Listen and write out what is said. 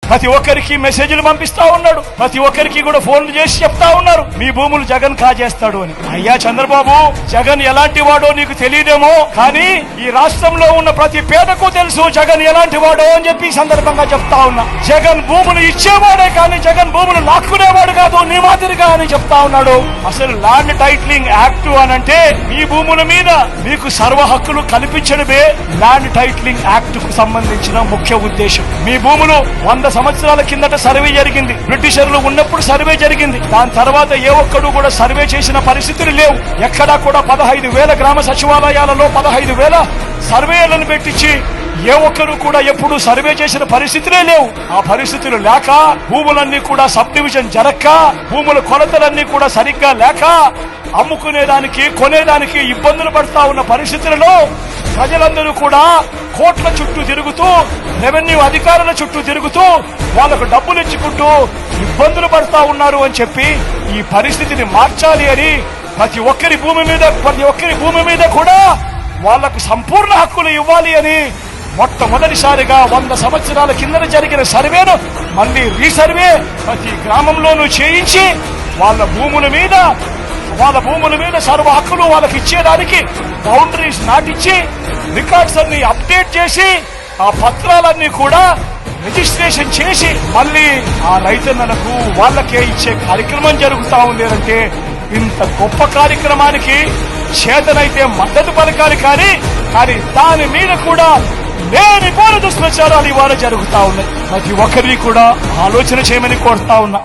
ప్రతి ఒక్కరికి మెసేజ్లు పంపిస్తా ఉన్నాడు, ప్రతి ఒక్కరికి కూడా ఫోన్లు చేసి చెప్తా ఉన్నారు మీ భూములు జగన్ కాజేస్తాడు అని. అయ్యా చంద్రబాబు, జగన్ ఎలాంటి వాడో నీకు తెలియదేమో, కానీ ఈ రాష్ట్రంలో ఉన్న ప్రతి పేదకు తెలుసు జగన్ ఎలాంటి వాడో అని చెప్పి ఈ సందర్భంగా చెప్తా ఉన్నా. జగన్ భూములు ఇచ్చేవాడే కానీ జగన్ భూములు లాక్కునేవాడు కాదు నీ మాదిరిగా అని చెప్తా ఉన్నాడు. అసలు ల్యాండ్ టైటిలింగ్ యాక్ట్ అనంటే మీ భూముల మీద మీకు సర్వ హక్కులు కల్పించడమే ల్యాండ్ టైటిలింగ్ యాక్ట్ కు సంబంధించిన ముఖ్య ఉద్దేశం. మీ భూములు 100 సంవత్సరాల కిందట సర్వే జరిగింది, బ్రిటిషర్లు ఉన్నప్పుడు సర్వే జరిగింది. దాని తర్వాత ఏ ఒక్కడు కూడా సర్వే చేసిన పరిస్థితులు లేవు. ఎక్కడా కూడా 15,000 గ్రామ సచివాలయాలలో 15,000 సర్వేలను పెట్టించి ఏ ఒక్కరు కూడా ఎప్పుడు సర్వే చేసిన పరిస్థితులే లేవు. ఆ పరిస్థితులు లేక భూములన్నీ కూడా సబ్ డివిజన్ జరక్క, భూముల కొలతలన్నీ కూడా సరిగ్గా లేక అమ్ముకునేదానికి కొనేదానికి ఇబ్బందులు పడతా ఉన్న పరిస్థితులలో ప్రజలందరూ కూడా కోట్ల చుట్టూ తిరుగుతూ, రెవెన్యూ అధికారుల చుట్టూ తిరుగుతూ వాళ్లకు డబ్బులు ఇచ్చుకుంటూ ఇబ్బందులు పడతా ఉన్నారు అని చెప్పి ఈ పరిస్థితిని మార్చాలి అని ప్రతి ఒక్కరి భూమి మీద కూడా వాళ్లకు సంపూర్ణ హక్కులు ఇవ్వాలి అని మొట్టమొదటిసారిగా 100 సంవత్సరాల కింద జరిగిన సర్వేను మళ్లీ రీసర్వే ప్రతి గ్రామంలోనూ చేయించి వాళ్ళ భూముల మీద సర్వ హక్కులు వాళ్ళకి ఇచ్చేదానికి బౌండరీస్ నాటించి రికార్డ్స్ అన్ని అప్డేట్ చేసి ఆ పత్రాలన్నీ కూడా రిజిస్ట్రేషన్ చేసి మళ్లీ ఆ రైతన్నలకు వాళ్ళకే ఇచ్చే కార్యక్రమం జరుగుతా ఉంది అంటే ఇంత గొప్ప కార్యక్రమానికి చేతనైతే మద్దతు పలకాలి, కానీ దాని మీద కూడా లేని పోల దుష్ప్రచారాలు ఇవాళ జరుగుతా ఉన్నాయి. ప్రతి ఒక్కరిని కూడా ఆలోచన చేయమని కోరుతా ఉన్నా.